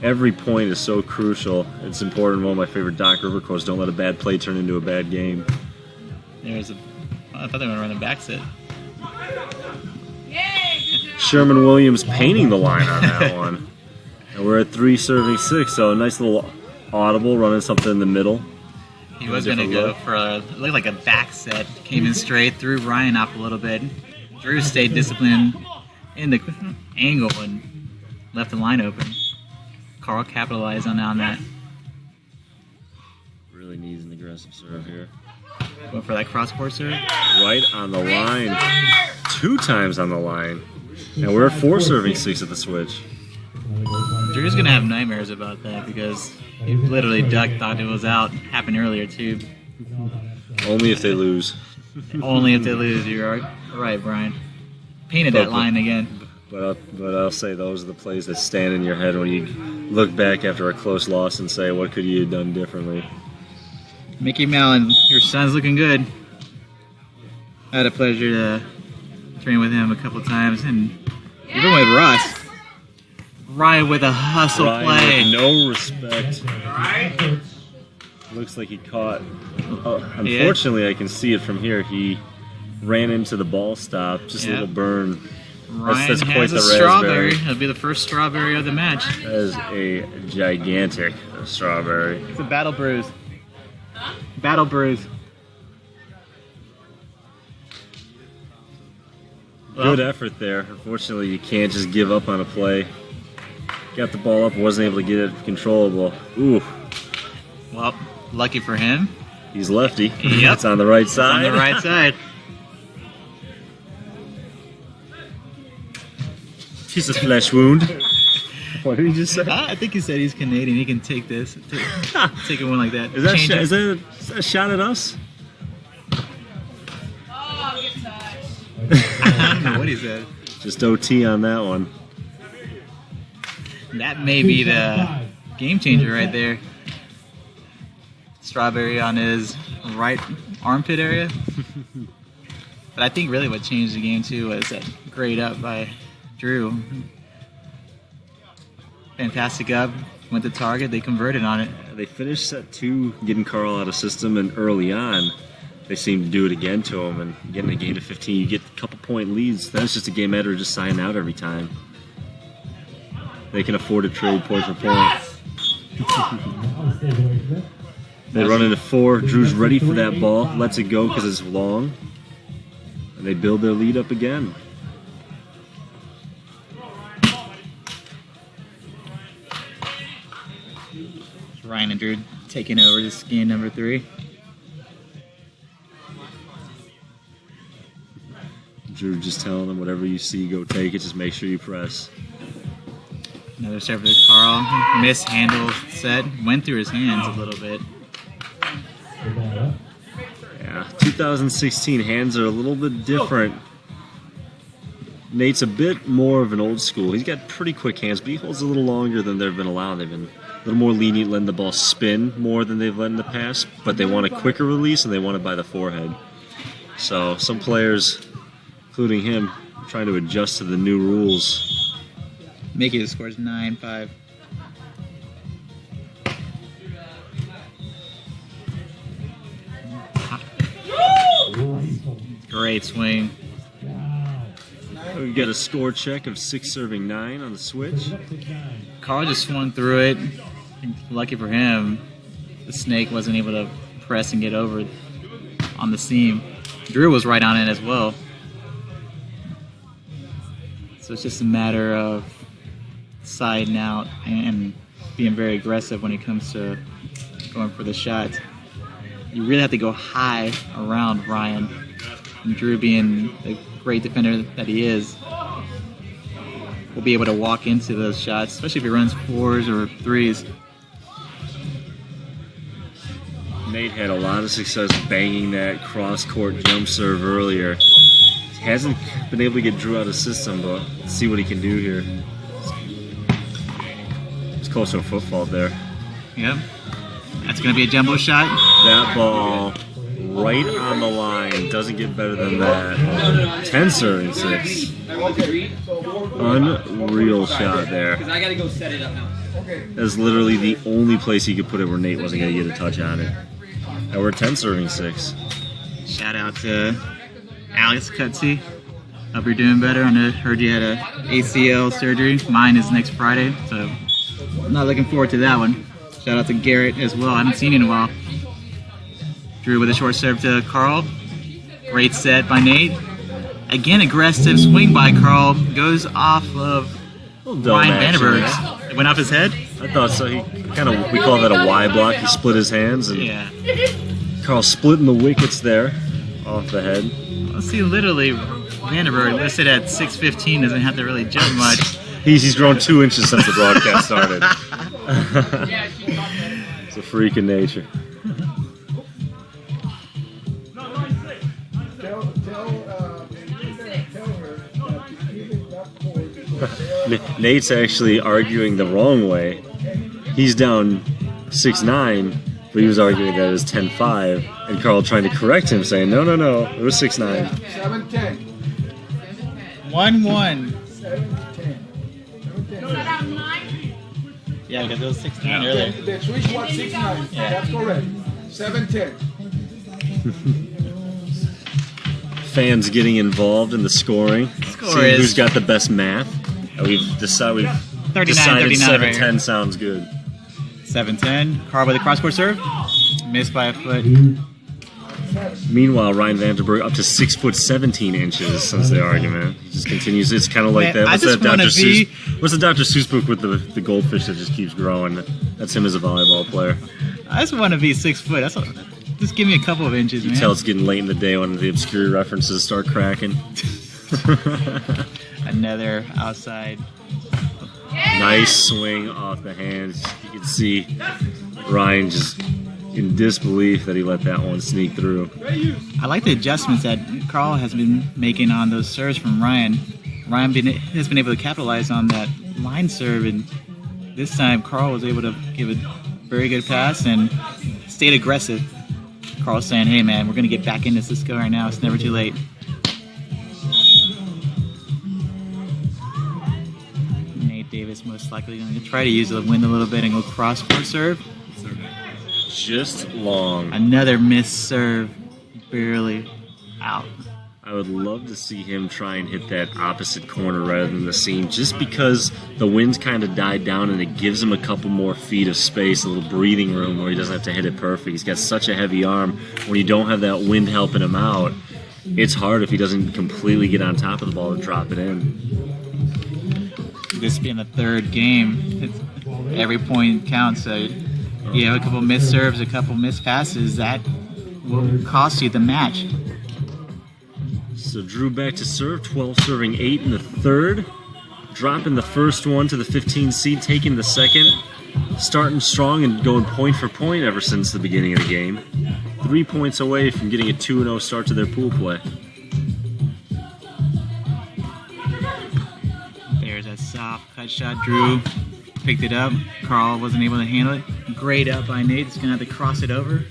Every point is so crucial. It's important. One of my favorite Doc River quotes, don't let a bad play turn into a bad game. I thought they were going to run the back set. Sherman Williams painting the line on that one. And we're at 3 serving 6, so a nice little audible, running something in the middle. He was going to go for it looked like a back set. Came in straight, threw Ryan off a little bit. Drew stayed disciplined in the angle and left the line open. Carl capitalized on that. Really needs an aggressive serve here. Going for that cross-court serve. Right on the line. 2 times on the line. And we're at 4 serving 6 at the switch. Drew's going to have nightmares about that because he literally ducked, thought it was out. Happened earlier, too. Only if they lose. Only if they lose. You're right, Brian. Painted that line again. But I'll say those are the plays that stand in your head when you look back after a close loss and say, what could you have done differently? Mickey Mallon, your son's looking good. I had a pleasure to train with him a couple times, and even with Russ. Ryan with a hustle play. With no respect. Looks like he caught. Unfortunately, I can see it from here. He ran into the ball stop. Just a little burn. Ryan that's quite has the a raspberry. strawberry. It'll be the first strawberry of the match. That is a gigantic strawberry. It's a battle bruise. Battle bruise. Good effort there. Unfortunately, you can't just give up on a play. Got the ball up, wasn't able to get it controllable. Ooh. Well, lucky for him. He's lefty. Yep. It's on the right side. On the right side. He's a flesh wound. What did he just say? I think he said he's Canadian. He can take this. Take one like that. Is that a shot at us? Oh, good touch. I don't know what he said. Just OT on that one. That may be the game changer right there. Strawberry on his right armpit area. But I think really what changed the game too was that grade up by Drew. Fantastic up, went to target, they converted on it. They finished set 2 getting Carl out of system, and early on they seemed to do it again to him, and getting a game to 15, you get a couple point leads. Then it's just a game matter of just signing out every time. They can afford to trade point for point. They run into 4. Drew's ready for that ball, lets it go because it's long, and they build their lead up again. Ryan and Drew taking over this game number 3. Drew just telling them, whatever you see, go take it. Just make sure you press. Another serve to Carl. Mishandle set. Went through his hands a little bit. Yeah, 2016 hands are a little bit different. Nate's a bit more of an old school. He's got pretty quick hands, but he holds a little longer than they've been allowed. They've been a little more lenient, letting the ball spin more than they've let in the past, but they want a quicker release and they want it by the forehead. So some players, including him, trying to adjust to the new rules. Mickey scores 9-5. Great swing. We've got a score check of 6 serving 9 on the switch. Carl just swung through it. Lucky for him, the snake wasn't able to press and get over on the seam. Drew was right on it as well. So it's just a matter of siding out and being very aggressive when it comes to going for the shots. You really have to go high around Ryan. And Drew, being the great defender that he is, will be able to walk into those shots, especially if he runs 4s or 3s. Nate had a lot of success banging that cross-court jump serve earlier. Hasn't been able to get Drew out of the system, but let's see what he can do here. It's close to a foot fault there. Yep. That's going to be a jumbo shot. That ball right on the line. Doesn't get better than that. 10 serving 6. Unreal shot there. Because I got to go set it up now. That's literally the only place he could put it where Nate wasn't going to get a touch on it. And we're 10 serving 6. Shout out to Alex Cutsey. Hope you're doing better. I heard you had a ACL surgery. Mine is next Friday, so I'm not looking forward to that one. Shout out to Garrett as well. I haven't seen you in a while. Drew with a short serve to Carl. Great set by Nate. Again, aggressive swing by Carl. Goes off of Ryan Vandenberg's. It went off his head? I thought so. He we call that a Y block. He split his hands. And yeah. Carl splitting the wickets there off the head. Let's see, literally, Vandenberg listed at 6'15", doesn't have to really jump much. He's grown 2 inches since the broadcast started. It's a freak in nature. Nate's actually arguing the wrong way. He's down 6'9", but he was arguing that it was 10-5, and Carl trying to correct him, saying, no, it was 6'9". 7-10. 1-1. Yeah, because it was 6'9" earlier. The switch was 6'9". Yeah. That's correct. 7-10. Fans getting involved in the scoring. Seeing who's got the best math. We've decided 39 right 7-10 sounds good. 7-10. Carl with a cross-court serve. Missed by a foot. Meanwhile, Ryan Vandenberg up to 6'17" since the argument. He just continues. It's kind of like that. What's the Dr. Seuss book with the goldfish that just keeps growing? That's him as a volleyball player. I just want to be 6 foot. Just give me a couple of inches, man. You tell it's getting late in the day when the obscure references start cracking. Another outside. Nice swing off the hands. You can see Ryan just in disbelief that he let that one sneak through. I like the adjustments that Carl has been making on those serves from Ryan. Ryan has been able to capitalize on that line serve, and this time Carl was able to give a very good pass and stayed aggressive. Carl's saying, hey man, we're going to get back into Cisco right now. It's never too late. Nate Davis most likely going to try to use the wind a little bit and go cross-court serve. Just long. Another missed serve. Barely out. I would love to see him try and hit that opposite corner rather than the seam, just because the wind's kind of died down and it gives him a couple more feet of space, a little breathing room where he doesn't have to hit it perfect. He's got such a heavy arm. When you don't have that wind helping him out, it's hard if he doesn't completely get on top of the ball and drop it in. This being the third game, every point counts. So you have a couple missed serves, a couple missed passes, that will cost you the match. So Drew back to serve, 12 serving 8 in the third. Dropping the first one to the 15 seed, taking the second. Starting strong and going point for point ever since the beginning of the game. 3 points away from getting a 2-0 start to their pool play. There's a soft cut shot. Drew picked it up. Carl wasn't able to handle it. Great up by Nate. He's going to have to cross it over.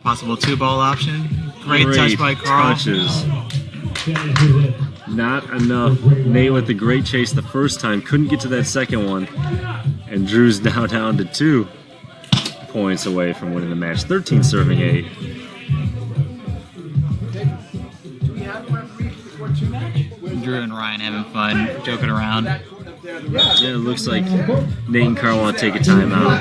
Possible 2-ball option. Great touch by Carl. Touches. Not enough. Nate with the great chase the first time. Couldn't get to that second one. And Drew's now down to 2 points away from winning the match. 13 serving 8. Drew and Ryan having fun, joking around. Yeah, it looks like Nate and Carl want to take a timeout.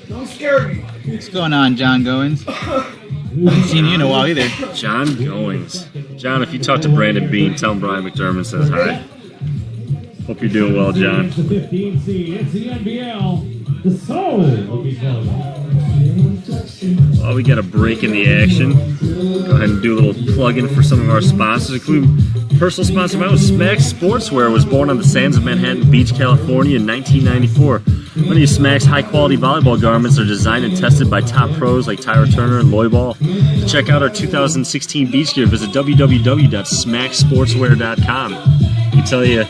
Don't scare me. What's going on, John Goins? Haven't seen you in a while either. John Goings. John, if you talk to Brandon Bean, tell him Brian McDermott says hi. Hope you're doing well, John. The 15 seed. It's the NBL. The Soul. Well, we got a break in the action. Go ahead and do a little plug-in for some of our sponsors, including Personal sponsor of mine was Smack Sportswear. Was born on the sands of Manhattan Beach, California in 1994. Many of Smack's high-quality volleyball garments are designed and tested by top pros like Tyra Turner and Loy Ball. To check out our 2016 beach gear, visit www.smacksportswear.com. I can tell you,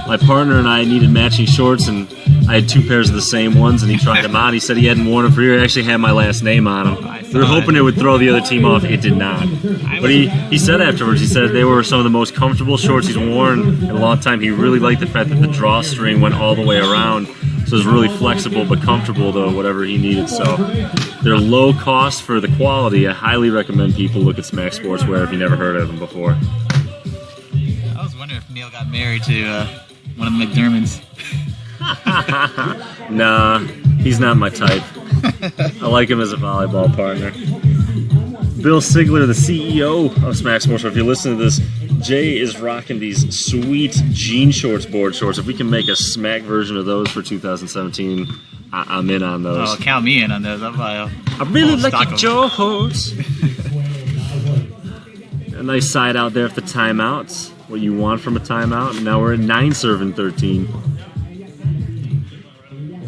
my partner and I needed matching shorts, and I had 2 pairs of the same ones, and he tried them on. He said he hadn't worn them for a year. He actually had my last name on them. We were hoping it would throw the other team off. It did not. But he said afterwards, he said they were some of the most comfortable shorts he's worn in a long time. He really liked the fact that the drawstring went all the way around. So it was really flexible but comfortable to whatever he needed. So they're low cost for the quality. I highly recommend people look at Smack Sportswear if you never heard of them before. I was wondering if Neil got married to one of the McDermotts. Nah, he's not my type. I like him as a volleyball partner. Bill Sigler, the CEO of Smack Sportswear. If you listen to this, Jay is rocking these sweet jean shorts, board shorts. If we can make a Smack version of those for 2017, I'm in on those. Oh, count me in on those. I really like your shorts. A nice side out there for the timeouts. What you want from a timeout. And now we're at 9 serving 13.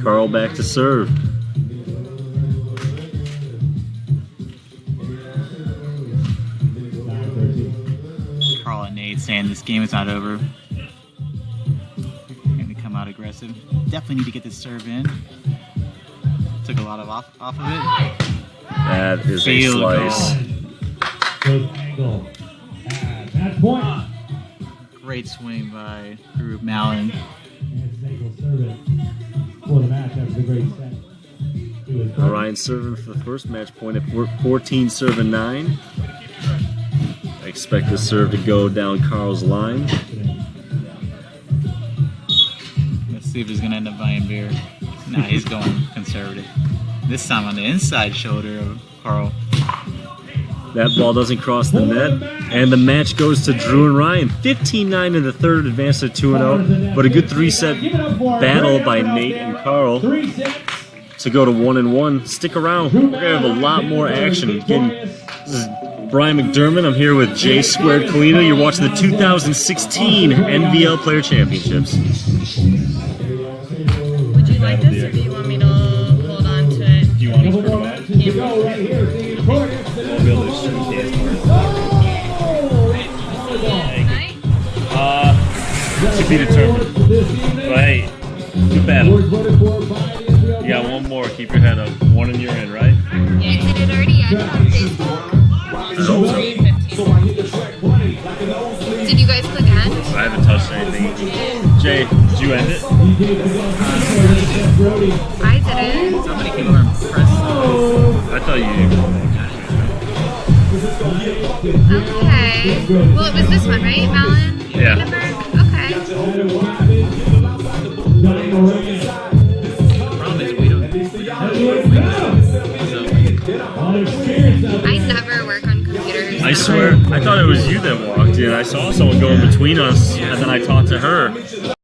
Carl back to serve. Carl and Nate saying this game is not over. Going to come out aggressive. Definitely need to get this serve in. Took a lot of off of it. That is Field a slice. Goal. Match point. Great swing by Drew Mallon. For the match after the great set. Ryan serving for the first match point at 14 serving 9. I expect this serve to go down Carl's line. Let's see if he's going to end up buying beer. Nah, he's going conservative. This time on the inside shoulder of Carl. That ball doesn't cross the net, and the match goes to Drew and Ryan. 15-9 in the third, advanced to 2-0, but a good 3-set battle by Nate and Carl to go to 1-1. Stick around. We're going to have a lot more action. Again, this is Brian McDermott. I'm here with J Squared Kalina. You're watching the 2016 NVL Player Championships. Would you like this, or do you want me to hold on to it? Do you want us for the match? We'll be able to shoot the to be determined. But hey, good battle. You got one more. Keep your head up. One and you're in, right? Yeah, did it already end on Facebook? Did you guys click end? I haven't touched anything. Jay, did you end it? I didn't. Somebody people are impressed. I thought you did. Okay. Well, it was this one, right, Malin? Yeah. Okay. I never work on computers. I swear, I thought it was you that walked in. I saw someone go in between us, and then I talked to her.